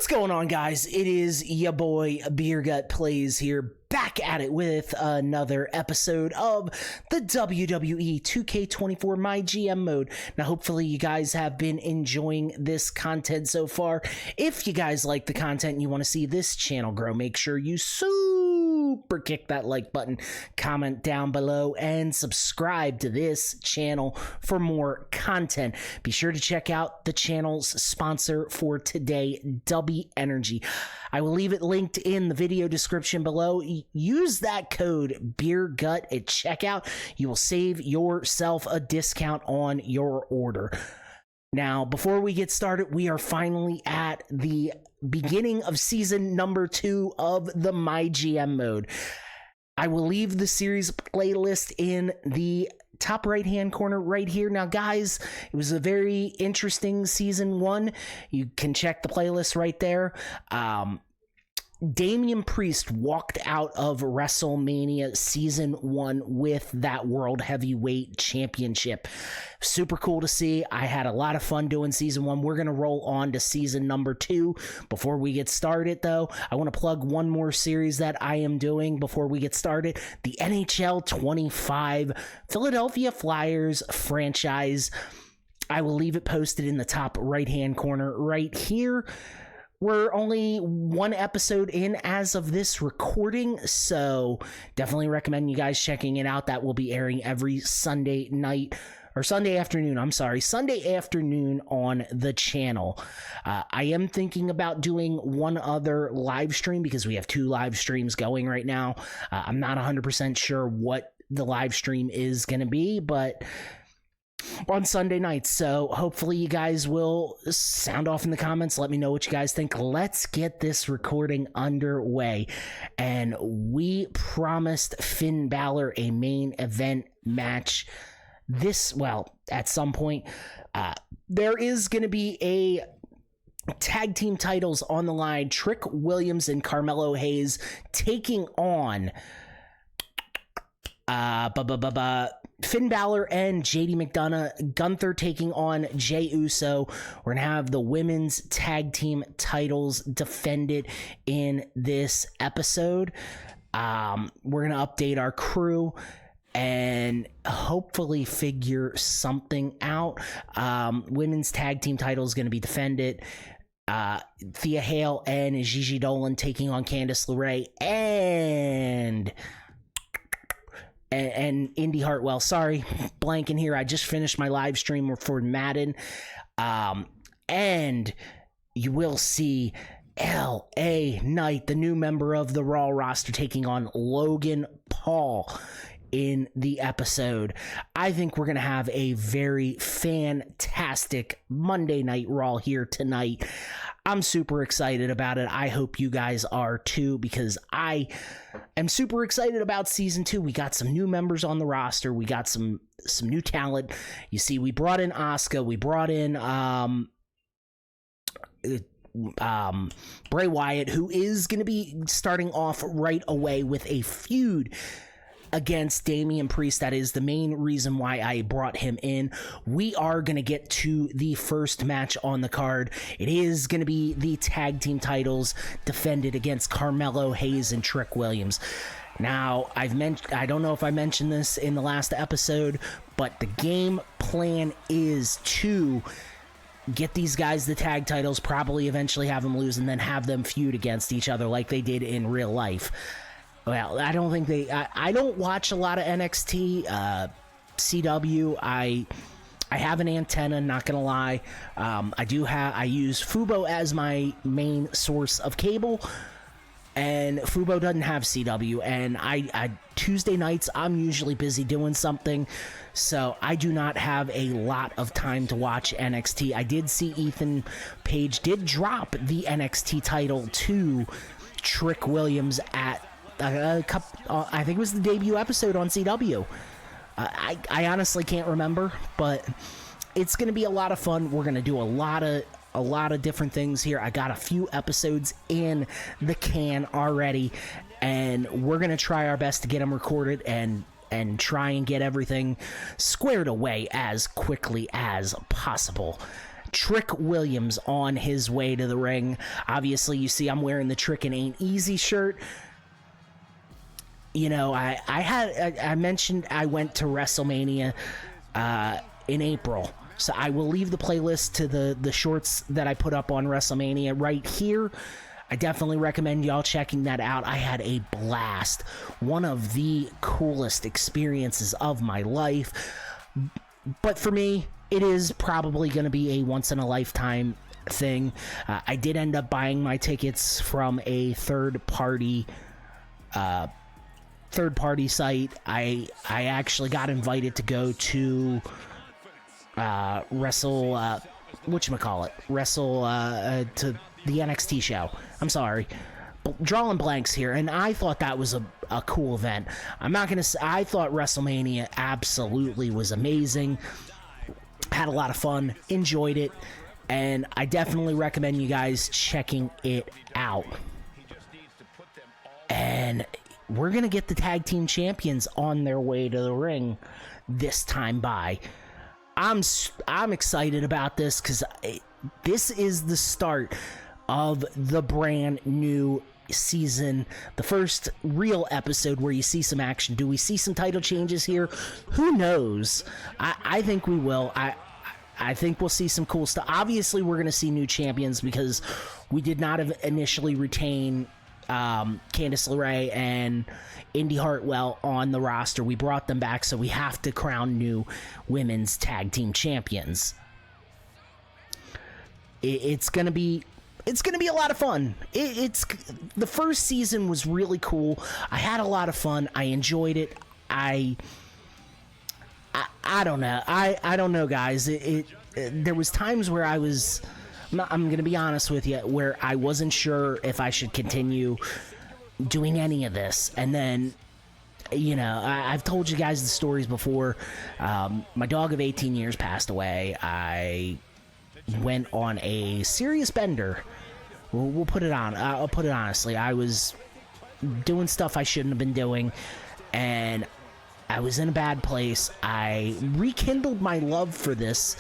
What's going on, guys? It is ya boy Beer Gut Plays here, back at it with another episode of the WWE 2K24 MyGM mode. Now, hopefully you guys have been enjoying this content so far. If you guys like the content and you want to see this channel grow, make sure you super kick that like button, comment down below, and subscribe to this channel for more content. Be sure to check out the channel's sponsor for today, Dubby Energy. I will leave it linked in the video description below. Use that code BeerGut at checkout. You will save yourself a discount on your order. Now, before we get started, we are finally at the beginning of season number 2 of the MyGM mode. I will leave the series playlist in the top right hand corner right here. Now, guys, it was a very interesting season 1. You can check the playlist right there. Damian Priest walked out of WrestleMania season 1 with that World Heavyweight Championship. Super cool to see. I had a lot of fun doing season 1. We're going to roll on to season number 2. Before we get started, though, I want to plug one more series that I am doing before we get started. The NHL 25 Philadelphia Flyers franchise. I will leave it posted in the top right-hand corner right here. We're only one episode in as of this recording, so definitely recommend you guys checking it out. That will be airing every Sunday night, or Sunday afternoon, Sunday afternoon on the channel. I am thinking about doing one other live stream because we have 2 live streams going right now. I'm not 100% sure what the live stream is going to be, but on Sunday nights, so hopefully you guys will sound off in the comments. Let me know what you guys think. Let's get this recording underway, and we promised Finn Balor a main event match at some point. There is going to be a tag team titles on the line. Trick Williams and Carmelo Hayes taking on Finn Balor and JD McDonough. Gunther taking on Jey Uso. We're going to have the women's tag team titles defended in this episode. We're going to update our crew and hopefully figure something out. Women's tag team title is going to be defended. Thea Hale and Gigi Dolan taking on Candice LeRae and Indy Hartwell. Sorry, blanking here. I just finished my live stream for Madden. And you will see L.A. Knight, the new member of the Raw roster, taking on Logan Paul in the episode. I think we're going to have a very fantastic Monday Night Raw here tonight. I'm super excited about it. I hope you guys are too, because I am super excited about season 2. We got some new members on the roster. We got some new talent. You see, we brought in Asuka. We brought in Bray Wyatt, who is going to be starting off right away with a feud against Damian Priest. That is the main reason why I brought him in. We are going to get to the first match on the card. It is going to be the tag team titles defended against Carmelo Hayes and Trick Williams. Now, I don't know if I mentioned this in the last episode, but the game plan is to get these guys the tag titles, probably eventually have them lose, and then have them feud against each other like they did in real life. Well, I don't think I don't watch a lot of NXT, CW. I have an antenna, not gonna lie. I use Fubo as my main source of cable, and Fubo doesn't have CW. And I Tuesday nights I'm usually busy doing something, so I do not have a lot of time to watch NXT. I did see Ethan Page did drop the NXT title to Trick Williams at I think it was the debut episode on CW. I honestly can't remember, but it's going to be a lot of fun. We're going to do a lot of different things here. I got a few episodes in the can already, and we're going to try our best to get them recorded and try and get everything squared away as quickly as possible. Trick Williams on his way to the ring. Obviously, you see I'm wearing the Trick and Ain't Easy shirt. You know, I mentioned I went to WrestleMania in April. So I will leave the playlist to the shorts that I put up on WrestleMania right here. I definitely recommend y'all checking that out. I had a blast. One of the coolest experiences of my life. But for me, it is probably going to be a once-in-a-lifetime thing. I did end up buying my tickets from a third-party site. I actually got invited to go to to the NXT show. I'm sorry, drawing blanks here, and I thought that was a cool event. I'm not gonna say I thought WrestleMania absolutely was amazing. Had a lot of fun, enjoyed it, and I definitely recommend you guys checking it out. And we're gonna get the tag team champions on their way to the ring this time by. I'm excited about this because this is the start of the brand new season, the first real episode where you see some action. Do we see some title changes here? Who knows? I think we will. I think we'll see some cool stuff. Obviously, we're going to see new champions because we did not initially retain Candice LeRae and Indy Hartwell on the roster. We brought them back, so we have to crown new women's tag team champions. It's gonna be a lot of fun. It's the first season was really cool. I had a lot of fun. I enjoyed it. I don't know. I don't know, guys. There was times where I'm going to be honest with you, where I wasn't sure if I should continue doing any of this. And then, you know, I've told you guys the stories before. My dog of 18 years passed away. I went on a serious bender. We'll put it on. I'll put it honestly. I was doing stuff I shouldn't have been doing, and I was in a bad place. I rekindled my love for this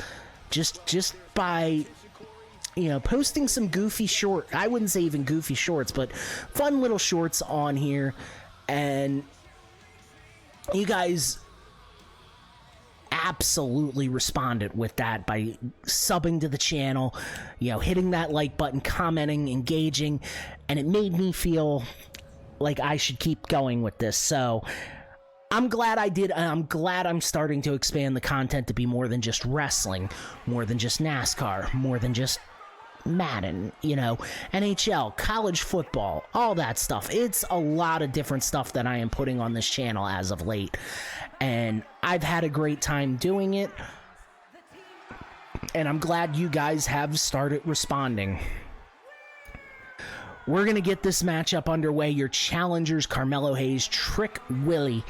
just by, you know, posting some goofy I wouldn't say even goofy shorts, but fun little shorts on here. And you guys absolutely responded with that by subbing to the channel, you know, hitting that like button, commenting, engaging, and it made me feel like I should keep going with this. So I'm glad I did, and I'm glad I'm starting to expand the content to be more than just wrestling, more than just NASCAR, more than just Madden, you know, NHL, college football, all that stuff. It's a lot of different stuff that I am putting on this channel as of late, and I've had a great time doing it, and I'm glad you guys have started responding. We're going to get this matchup underway. Your challengers, Carmelo Hayes, Trick Willie,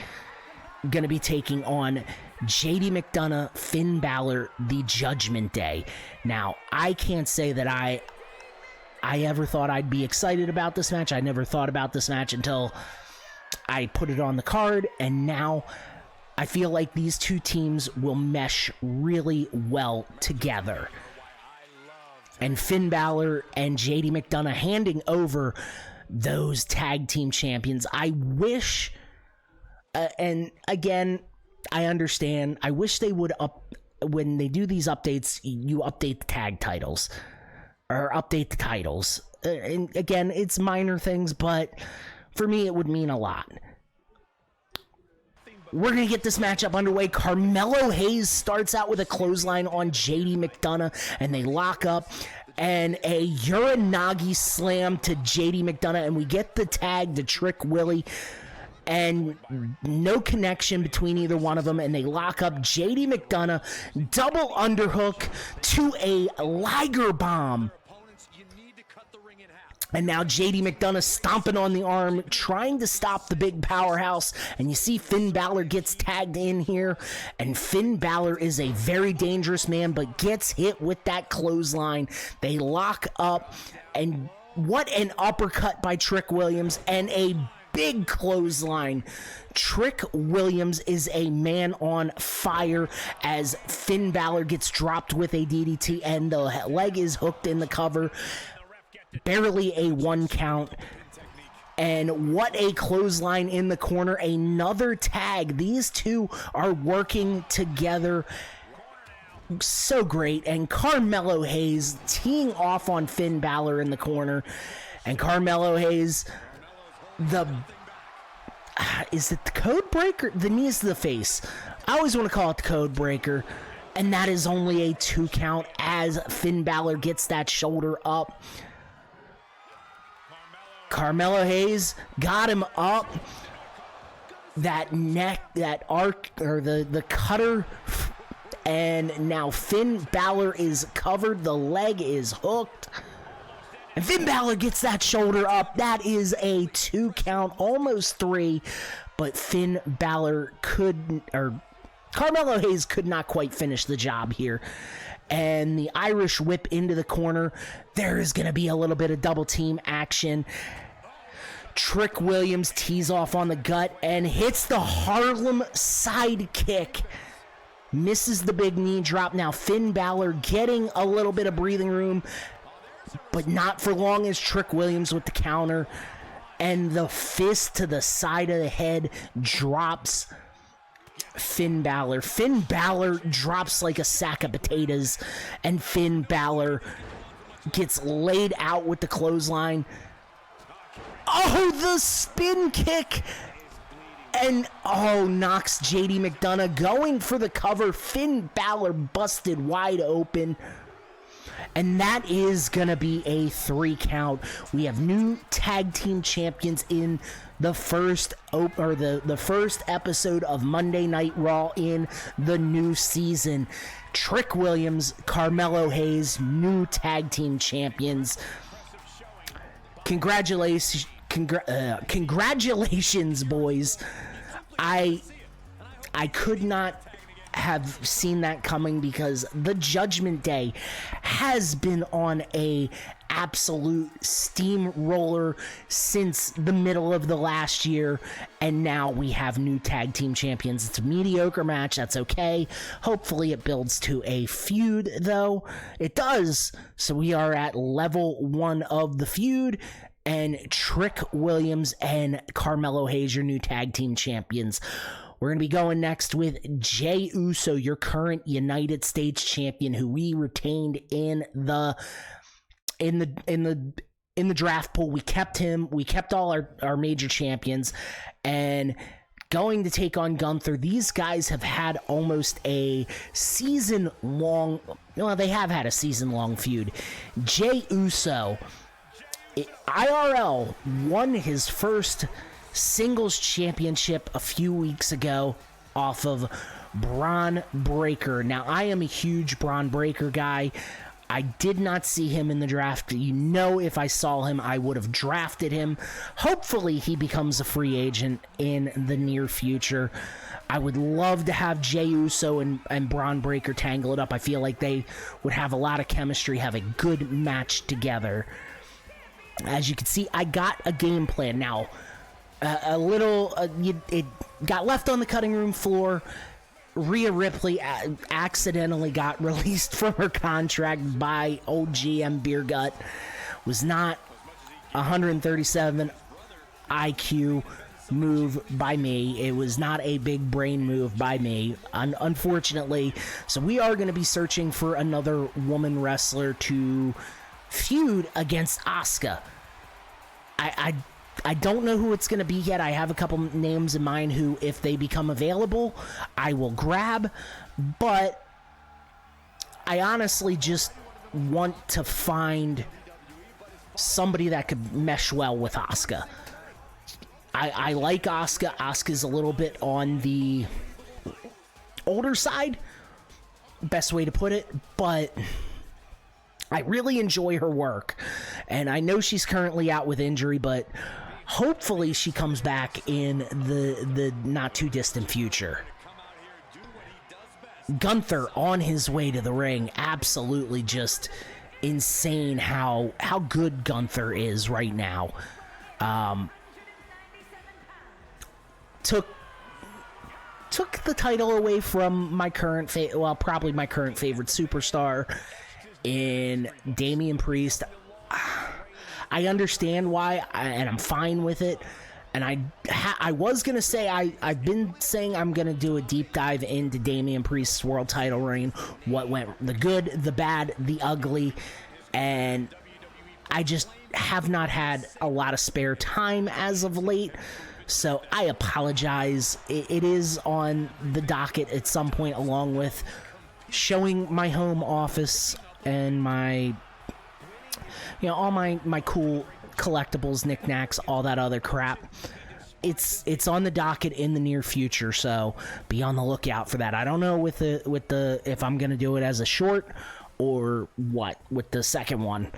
going to be taking on JD McDonough, Finn Balor, the Judgment Day. Now, I can't say that I ever thought I'd be excited about this match. I never thought about this match until I put it on the card, and now I feel like these two teams will mesh really well together. And Finn Balor and JD McDonough handing over those tag team champions. I wish, and again, I understand, I wish they would when they do these updates, you update the tag titles, or update the titles. And again, it's minor things, but for me, it would mean a lot. We're going to get this matchup underway. Carmelo Hayes starts out with a clothesline on JD McDonough, and they lock up, and a Uranagi slam to JD McDonough, and we get the tag to Trick Willie, and no connection between either one of them, and they lock up. JD McDonough, double underhook to a Liger bomb. And now JD McDonough stomping on the arm, trying to stop the big powerhouse. And you see Finn Balor gets tagged in here. And Finn Balor is a very dangerous man, but gets hit with that clothesline. They lock up. And what an uppercut by Trick Williams. And a big clothesline. Trick Williams is a man on fire as Finn Balor gets dropped with a DDT and the leg is hooked in the cover. Barely a 1 count. And what a clothesline in the corner. Another tag. These two are working together so great. And Carmelo Hayes teeing off on Finn Balor in the corner. And Carmelo Hayes, is it the code breaker? The knees to the face. I always want to call it the code breaker. And that is only a 2 count as Finn Balor gets that shoulder up. Carmelo Hayes got him up. That neck, that arc, or the cutter. And now Finn Balor is covered. The leg is hooked. And Finn Balor gets that shoulder up. That is a 2 count, almost 3. But Finn Balor Carmelo Hayes could not quite finish the job here. And the Irish whip into the corner. There is going to be a little bit of double team action. Trick Williams tees off on the gut and hits the Harlem sidekick. Misses the big knee drop. Now Finn Balor getting a little bit of breathing room, but not for long as Trick Williams with the counter. And the fist to the side of the head drops Finn Balor. Finn Balor drops like a sack of potatoes, and Finn Balor gets laid out with the clothesline. Oh, the spin kick! And, knocks JD McDonough going for the cover. Finn Balor busted wide open. And that is going to be a 3 count. We have new tag team champions in the first episode of Monday Night Raw in the new season. Trick Williams, Carmelo Hayes, new tag team champions. Congratulations, boys. I could not have seen that coming because the Judgment Day has been on a absolute steamroller since the middle of the last year, and now we have new tag team champions. It's a mediocre match. That's okay. Hopefully it builds to a feud, though. It does. So we are at level 1 of the feud, and Trick Williams and Carmelo Hayes, your new tag team champions. We're going to be going next with Jey Uso, your current United States champion, who we retained in the draft pool. We kept him. We kept all our major champions, and going to take on Gunther. These guys have had almost a season-long. Well, they have had a season-long feud. Jey Uso, IRL, won his first singles championship a few weeks ago off of Braun Breaker. Now, I am a huge Braun Breaker guy. I did not see him in the draft. If I saw him, I would have drafted him. Hopefully, he becomes a free agent in the near future. I would love to have Jey Uso and Braun Breaker tangle it up. I feel like they would have a lot of chemistry, have a good match together. As you can see, I got a game plan. Now, it got left on the cutting room floor. Rhea Ripley accidentally got released from her contract by old GM Beer Gut. Was not 137 IQ move by me. It was not a big brain move by me, unfortunately. So we are going to be searching for another woman wrestler to feud against Asuka. I don't know who it's going to be yet. I have a couple names in mind who, if they become available, I will grab. But I honestly just want to find somebody that could mesh well with Asuka. I like Asuka. Asuka's a little bit on the older side, best way to put it, but I really enjoy her work. And I know she's currently out with injury, but hopefully she comes back in the not too distant future. Gunther on his way to the ring. Absolutely just insane how good Gunther is right now. took the title away from my current probably my current favorite superstar in Damian Priest. I understand why, and I'm fine with it. And I was going to say, I've been saying I'm going to do a deep dive into Damian Priest's world title reign, what went, the good, the bad, the ugly, and I just have not had a lot of spare time as of late, so I apologize. It is on the docket at some point, along with showing my home office and my, all my cool collectibles, knickknacks, all that other crap. It's on the docket in the near future, so be on the lookout for that. I don't know with the if I'm gonna do it as a short or what with the second one,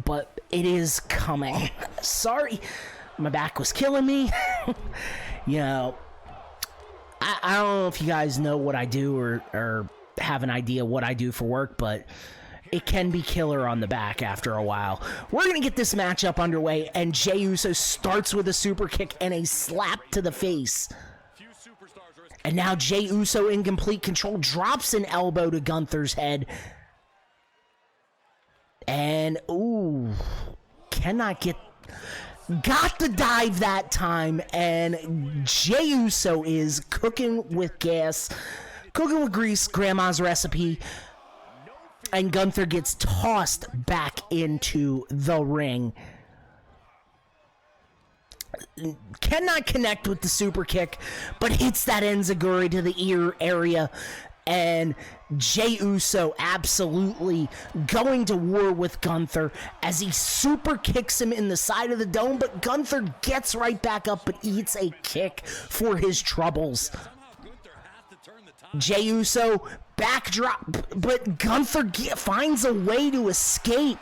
but it is coming. Sorry, my back was killing me. I don't know if you guys know what I do or have an idea what I do for work, but it can be killer on the back after a while. We're going to get this matchup underway, and Jey Uso starts with a super kick and a slap to the face. And now Jey Uso in complete control drops an elbow to Gunther's head. And, ooh, got the dive that time, and Jey Uso is cooking with gas, cooking with grease, grandma's recipe. And Gunther gets tossed back into the ring. Cannot connect with the super kick, but hits that enziguri to the ear area. And Jey Uso absolutely going to war with Gunther as he super kicks him in the side of the dome, but Gunther gets right back up but eats a kick for his troubles. Jey Uso backdrop, but Gunther finds a way to escape.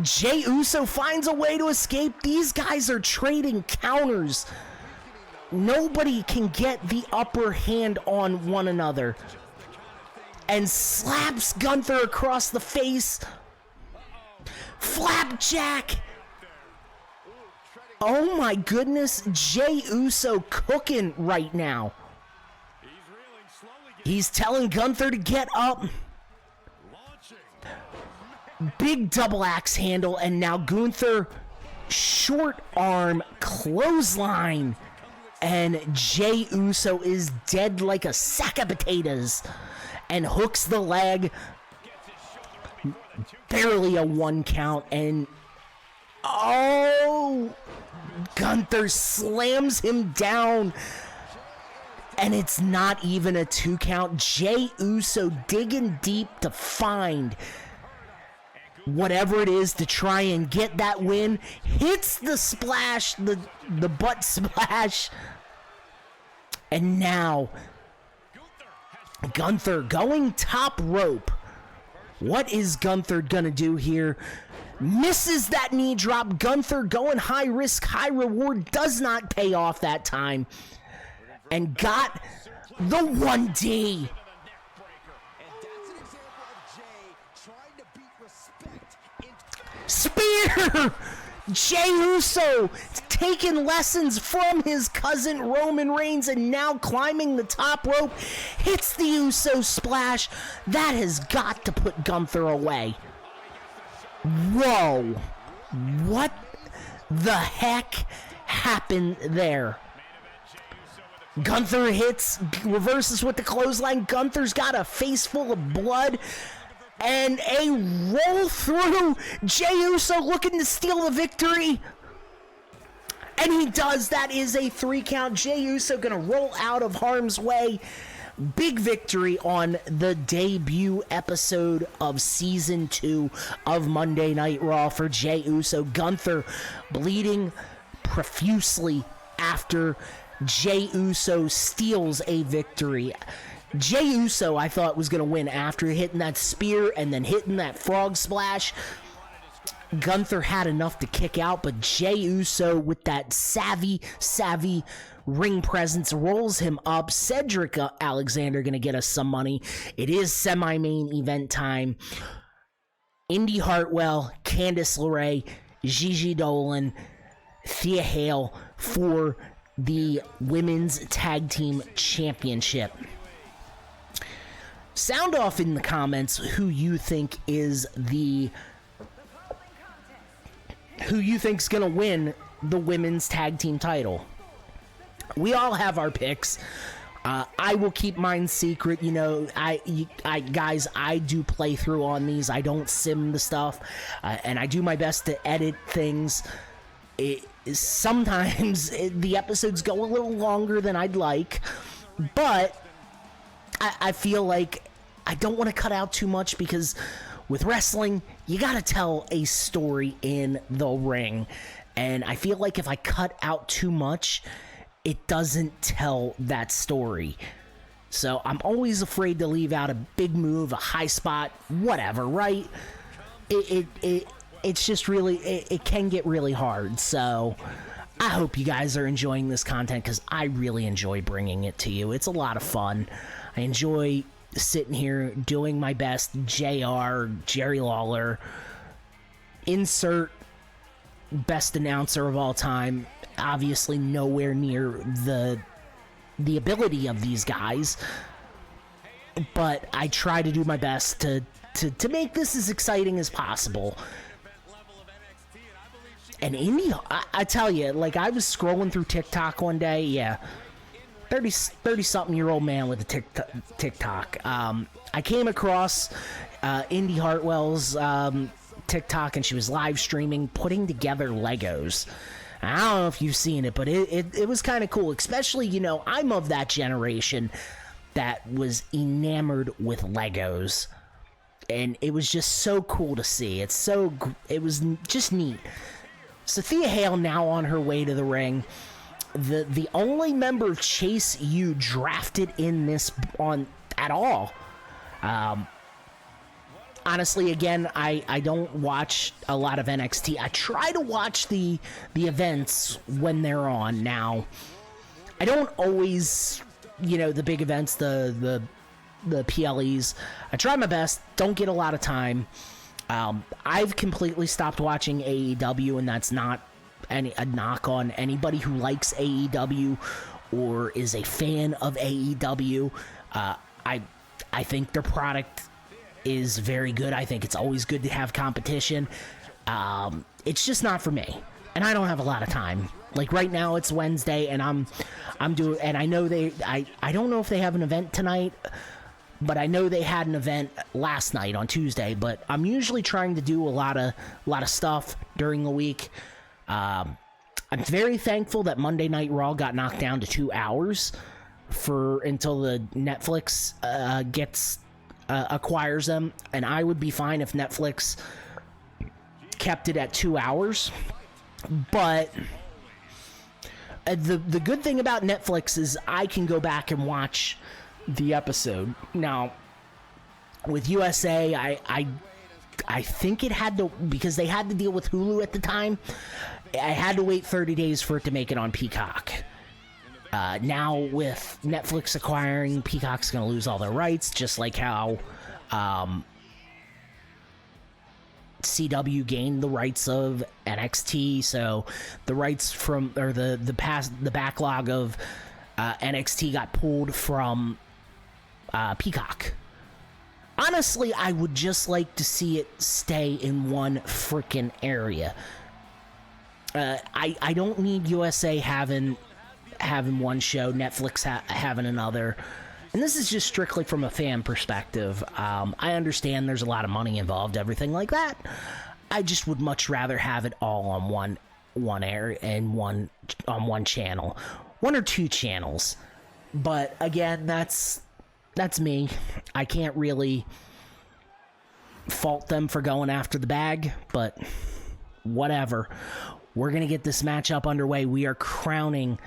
Jey Uso finds a way to escape. These guys are trading counters. Nobody can get the upper hand on one another. And slaps Gunther across the face. Flapjack. Oh my goodness, Jey Uso cooking right now. He's telling Gunther to get up. Big double axe handle, and now Gunther short arm clothesline. And Jey Uso is dead like a sack of potatoes. And hooks the leg. Barely a 1 count. And oh, Gunther slams him down. And it's not even a 2 count. Jey Uso digging deep to find whatever it is to try and get that win. Hits the splash, the butt splash. And now, Gunther going top rope. What is Gunther gonna do here? Misses that knee drop. Gunther going high risk, high reward. Does not pay off that time. And got the 1D. Spear! Jey Uso taking lessons from his cousin Roman Reigns and now climbing the top rope. Hits the Uso splash. That has got to put Gunther away. Whoa. What the heck happened there? Gunther hits, reverses with the clothesline. Gunther's got a face full of blood. And a roll through. Jey Uso looking to steal the victory. And he does. That is a 3 count. Jey Uso going to roll out of harm's way. Big victory on the debut episode of Season 2 of Monday Night Raw for Jey Uso. Gunther bleeding profusely after Jey Uso steals a victory. Jey Uso, I thought, was going to win after hitting that spear and then hitting that frog splash. Gunther had enough to kick out, but Jey Uso, with that savvy ring presence, rolls him up. Cedric Alexander going to get us some money. It is semi-main event time. Indy Hartwell, Candice LeRae, Gigi Dolan, Thea Hale for the Women's Tag Team Championship. Sound off in the comments who you think is gonna win the Women's Tag Team title. We all have our picks. I will keep mine secret. You know, guys, I do play through on these. I don't sim the stuff, and I do my best to edit things. Sometimes the episodes go a little longer than I'd like, but I feel like I don't want to cut out too much, because with wrestling, you gotta tell a story in the ring, and I feel like if I cut out too much, it doesn't tell that story. So I'm always afraid to leave out a big move, a high spot, whatever, right? It's just really, it can get really hard. So I hope you guys are enjoying this content, because I really enjoy bringing it to you. It's a lot of fun. I enjoy sitting here doing my best. JR, Jerry Lawler, insert best announcer of all time. Obviously nowhere near the ability of these guys, but I try to do my best to make this as exciting as possible. And I tell you, like, I was scrolling through TikTok one day, 30-something-year-old man with a TikTok. I came across Indy Hartwell's TikTok, and she was live streaming, putting together Legos. I don't know if you've seen it, but it was kind of cool. Especially, you know, I'm of that generation that was enamored with Legos, and it was just so cool to see. It was just neat. So Thea Hale now on her way to the ring. The only member of Chase U drafted in this at all. Honestly, again, I don't watch a lot of NXT. I try to watch the events when they're on. Now, I don't always, you know, the big events, the PLEs. I try my best. Don't get a lot of time. I've completely stopped watching AEW, and that's not a knock on anybody who likes AEW or is a fan of AEW. I think their product is very good. I think it's always good to have competition. It's just not for me, and I don't have a lot of time. Like right now, it's Wednesday, and I'm doing, and I know I don't know if they have an event tonight, but I know they had an event last night on Tuesday. But I'm usually trying to do a lot of stuff during the week. I'm very thankful that Monday Night Raw got knocked down to 2 hours until the Netflix acquires them, and I would be fine if Netflix kept it at 2 hours. But the good thing about Netflix is I can go back and watch the episode. Now, with USA, I think it had to, because they had to deal with Hulu at the time, I had to wait 30 days for it to make it on Peacock. Now, with Netflix acquiring, Peacock's going to lose all their rights, just like how CW gained the rights of NXT. So the rights from, or the backlog of NXT got pulled from Peacock. Honestly, I would just like to see it stay in one freaking area. I don't need USA having one show, Netflix having another, and this is just strictly from a fan perspective. I understand there's a lot of money involved, everything like that. I just would much rather have it all on one area and on one channel, one or two channels. But again, that's me. I can't really fault them for going after the bag, but whatever. We're gonna get this matchup underway. We are crowning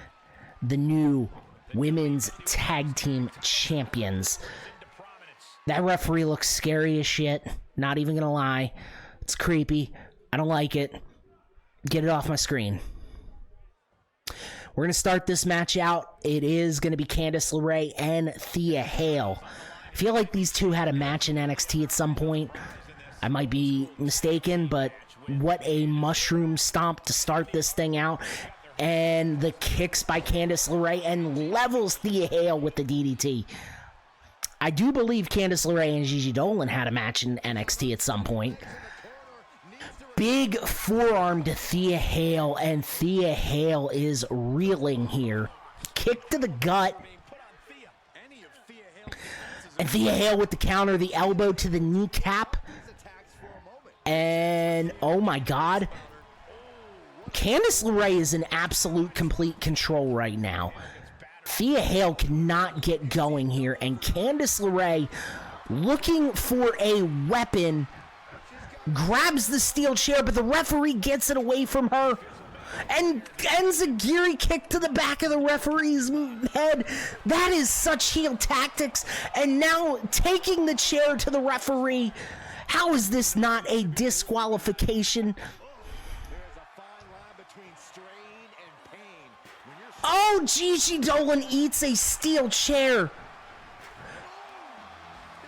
the new Women's Tag Team Champions. That referee looks scary as shit. Not even gonna lie. It's creepy. I don't like it. Get it off my screen. We're gonna start this match out. It is gonna be Candice LeRae and Thea Hale. I feel like these two had a match in NXT at some point. I might be mistaken, but what a mushroom stomp to start this thing out. and the kicks by Candice LeRae, and levels Thea Hale with the DDT. I do believe Candice LeRae and Gigi Dolan had a match in NXT at some point. Big forearm to Thea Hale, and Thea Hale is reeling here. Kick to the gut. And Thea Hale with the counter, the elbow to the kneecap. And, oh my God. Candice LeRae is in absolute complete control right now. Thea Hale cannot get going here, and Candice LeRae, looking for a weapon, grabs the steel chair, but the referee gets it away from her, and ends a Giri kick to the back of the referee's head. That is such heel tactics, and now taking the chair to the referee. How is this not a disqualification? Oh, Gigi Dolan eats a steel chair.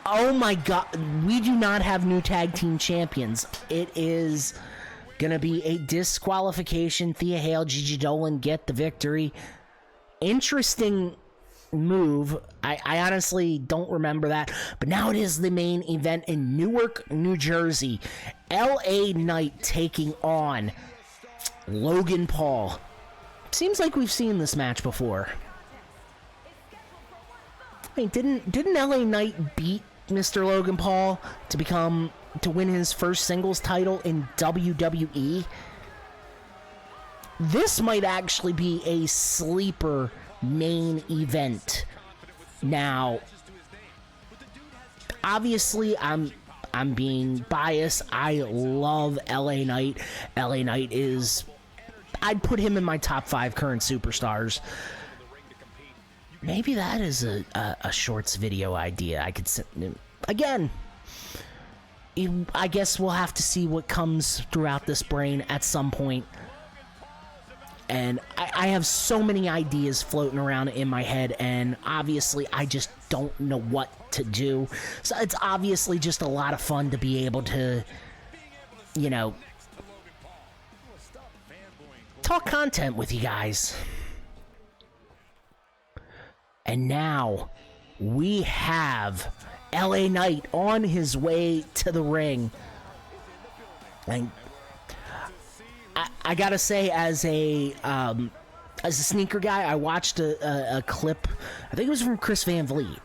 Oh my God, we do not have new tag team champions. It is going to be a disqualification. Thea Hale, Gigi Dolan get the victory. Interesting move. I honestly don't remember that. But now it is the main event in Newark, New Jersey. LA Knight taking on Logan Paul. Seems like we've seen this match before. Wait, didn't LA Knight beat Mr. Logan Paul to win his first singles title in WWE? This might actually be a sleeper main event. Now, obviously, I'm being biased. I love LA Knight. LA Knight is, I'd put him in my top 5 current superstars. Maybe that is a shorts video idea. I could, again, I guess we'll have to see what comes throughout this brain at some point. And I have so many ideas floating around in my head, and obviously I just don't know what to do. So it's obviously just a lot of fun to be able to, you know, talk content with you guys. And now we have LA Knight on his way to the ring. And I gotta say, as a sneaker guy, I watched a clip, I think it was from Chris Van Vliet,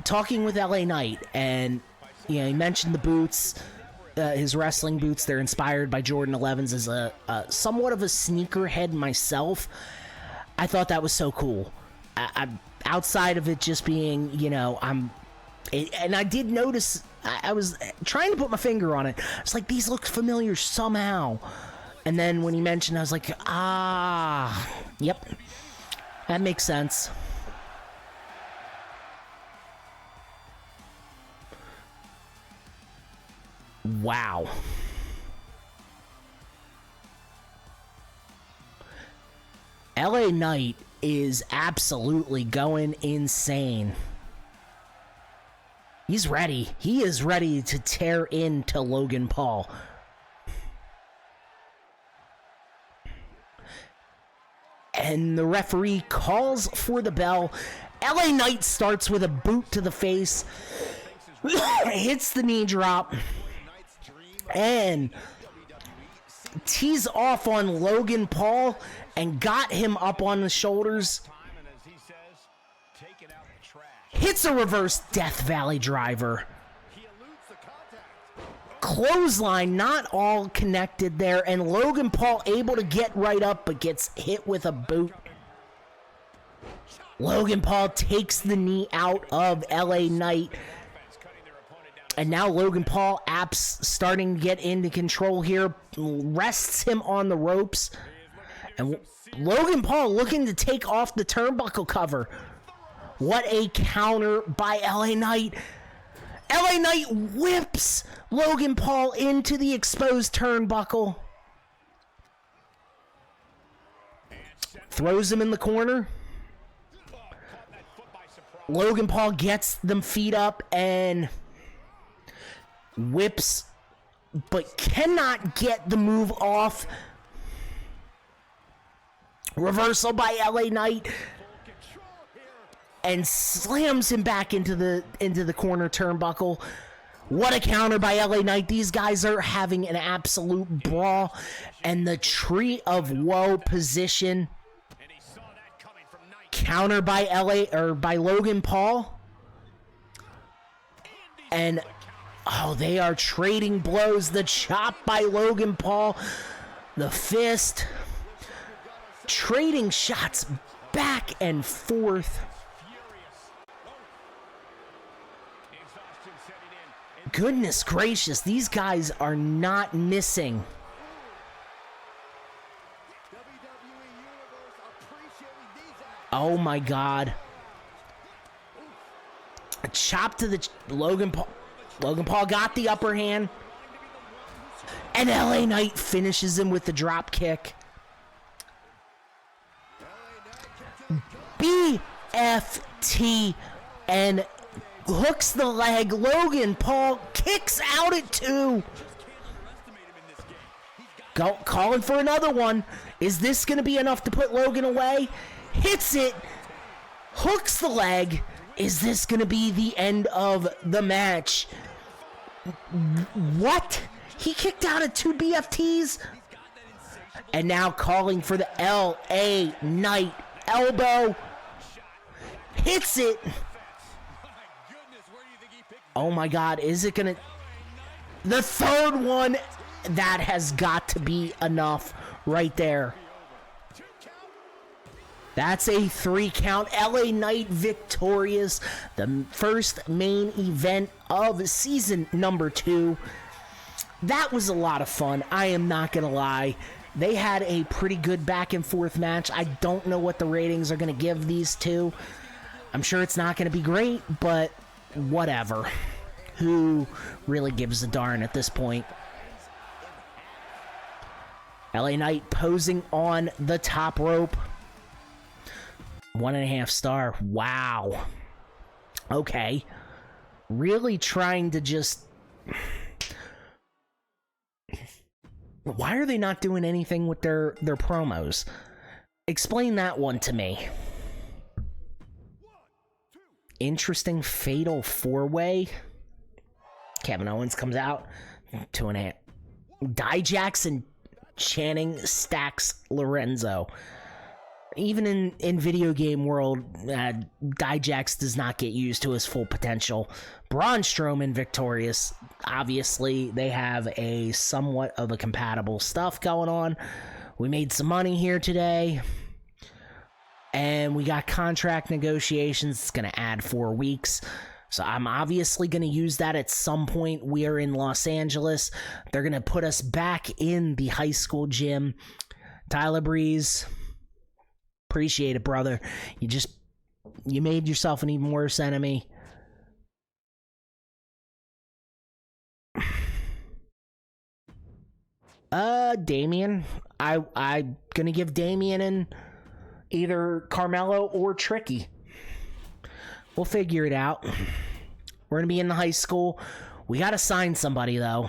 talking with LA Knight, and you know, he mentioned the boots, his wrestling boots. They're inspired by Jordan 11s. As a somewhat of a sneakerhead myself, I thought that was so cool. Outside of it just being, you know, and I did notice, I was trying to put my finger on it. It's like, these look familiar somehow. And then when he mentioned, I was like, yep, that makes sense. Wow. LA Knight is absolutely going insane. He's ready. He is ready to tear into Logan Paul. And the referee calls for the bell. LA Knight starts with a boot to the face. Hits the knee drop. And tees off on Logan Paul and got him up on the shoulders. Hits a reverse Death Valley driver. Clothesline, not all connected there, and Logan Paul able to get right up, but gets hit with a boot. Logan Paul takes the knee out of LA Knight. And now Logan Paul starting to get into control here. Rests him on the ropes. And Logan Paul looking to take off the turnbuckle cover. What a counter by LA Knight. LA Knight whips Logan Paul into the exposed turnbuckle. Throws him in the corner. Logan Paul gets them feet up and whips, but cannot get the move off. Reversal by LA Knight. And slams him back into the corner turnbuckle. What a counter by LA Knight. These guys are having an absolute brawl. And the Tree of Woe position. Counter by by Logan Paul. And they are trading blows. The chop by Logan Paul. The fist. Trading shots back and forth. Goodness gracious, these guys are not missing. Oh my God. A chop to the Logan Paul. Logan Paul got the upper hand. And LA Knight finishes him with the drop kick. BFT and hooks the leg. Logan Paul kicks out at 2. Calling for another one. Is this going to be enough to put Logan away? Hits it. Hooks the leg. Is this going to be the end of the match? What? He kicked out at 2 BFTs? And now calling for the LA Knight elbow. Hits it. Oh my God, is it gonna... The third one, that has got to be enough right there. That's a 3 count. LA Knight victorious. The first main event of season number 2. That was a lot of fun. I am not gonna lie. They had a pretty good back and forth match. I don't know what the ratings are gonna give these two. I'm sure it's not gonna be great, but whatever. Who really gives a darn at this point? LA Knight posing on the top rope. 1.5 star. Wow. Okay. Really trying to just... Why are they not doing anything with their promos? Explain that one to me. Interesting fatal 4-way. Kevin Owens comes out. 2.5. Dijak and Channing stacks Lorenzo. Even in video game world, Dijak does not get used to his full potential. Braun Strowman victorious. Obviously, they have a somewhat of a compatible stuff going on. We made some money here today. And we got contract negotiations. It's going to add 4 weeks. So I'm obviously going to use that at some point. We are in Los Angeles. They're going to put us back in the high school gym. Tyler Breeze, appreciate it, brother. You made yourself an even worse enemy. Damian. I'm going to give Damian and either Carmelo or Tricky. We'll figure it out. We're going to be in the high school. We got to sign somebody, though.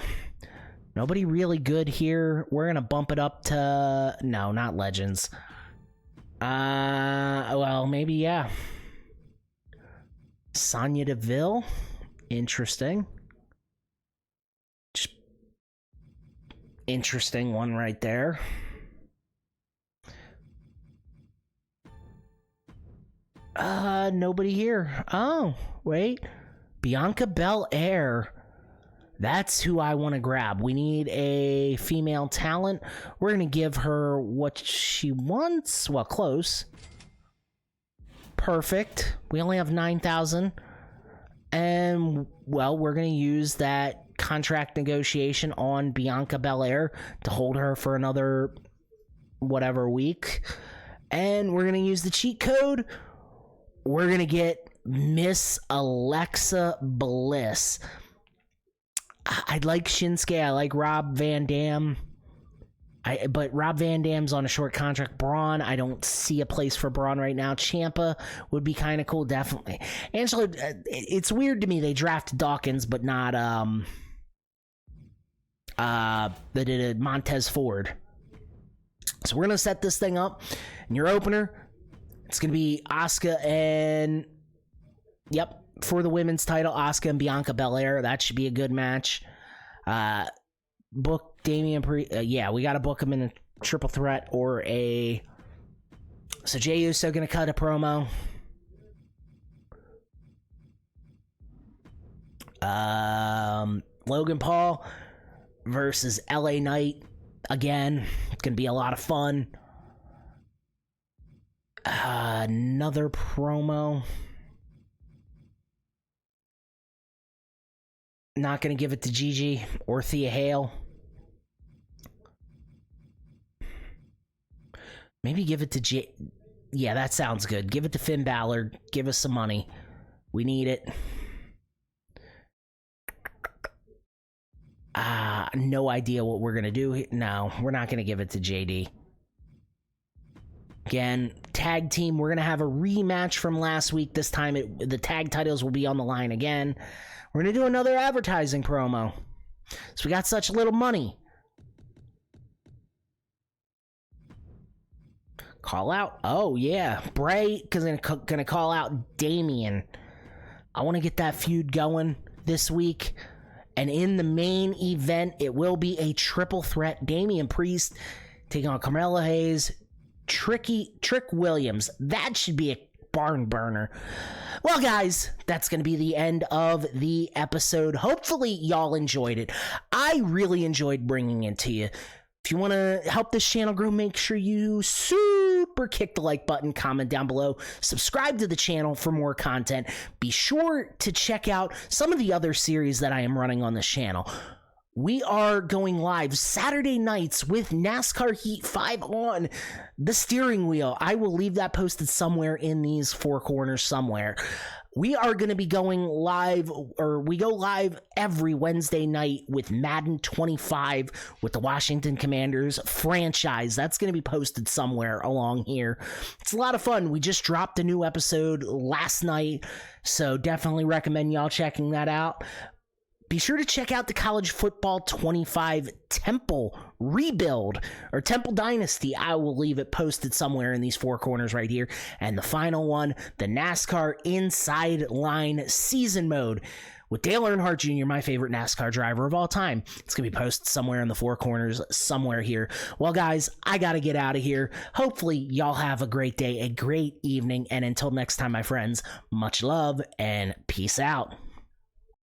Nobody really good here. We're going to bump it up to... No, not Legends. Well, maybe, yeah. Sonya Deville. Interesting. Just interesting one right there. Nobody here. Oh, wait. Bianca Belair. That's who I want to grab. We need a female talent. We're going to give her what she wants. Well, close. Perfect. We only have 9,000. And, well, we're going to use that contract negotiation on Bianca Belair to hold her for another whatever week. And we're going to use the cheat code. We're going to get Miss Alexa Bliss. I like Shinsuke. I like Rob Van Dam. But Rob Van Dam's on a short contract. Braun, I don't see a place for Braun right now. Ciampa would be kind of cool, definitely. Angela, it's weird to me they drafted Dawkins, but not they did Montez Ford. So we're going to set this thing up. And your opener, it's going to be Asuka and... Yep, for the women's title, Asuka and Bianca Belair. That should be a good match. Book Damian Priest. Yeah, we got to book him in a triple threat or a... So Jey Uso going to cut a promo. Logan Paul versus LA Knight. Again, it's going to be a lot of fun. Another promo. Not going to give it to Gigi or Thea Hale. Maybe give it to Yeah, that sounds good. Give it to Finn Balor. Give us some money. We need it. No idea what we're going to do. No, we're not going to give it to JD. Again, tag team, we're going to have a rematch from last week. This time, the tag titles will be on the line again. We're going to do another advertising promo. So we got such little money. Call out. Oh, yeah. Bray is going to call out Damian. I want to get that feud going this week. And in the main event, it will be a triple threat. Damian Priest taking on Carmelo Hayes, Trick Williams. That should be a barn burner. Well, guys, that's going to be the end of the episode. Hopefully, y'all enjoyed it. I really enjoyed bringing it to you. If you want to help this channel grow, make sure you super kick the like button, comment down below, subscribe to the channel for more content. Be sure to check out some of the other series that I am running on this channel. We are going live Saturday nights with NASCAR Heat 5 on the steering wheel. I will leave that posted somewhere in these four corners somewhere. We are going to be going live, or we go live every Wednesday night with Madden 25 with the Washington Commanders franchise. That's going to be posted somewhere along here. It's a lot of fun. We just dropped a new episode last night, so definitely recommend y'all checking that out. Be sure to check out the College Football 25 Temple Rebuild or Temple Dynasty. I will leave it posted somewhere in these four corners right here. And the final one, the NASCAR Inside Line Season Mode with Dale Earnhardt Jr., my favorite NASCAR driver of all time. It's going to be posted somewhere in the four corners, somewhere here. Well, guys, I got to get out of here. Hopefully, y'all have a great day, a great evening. And until next time, my friends, much love and peace out.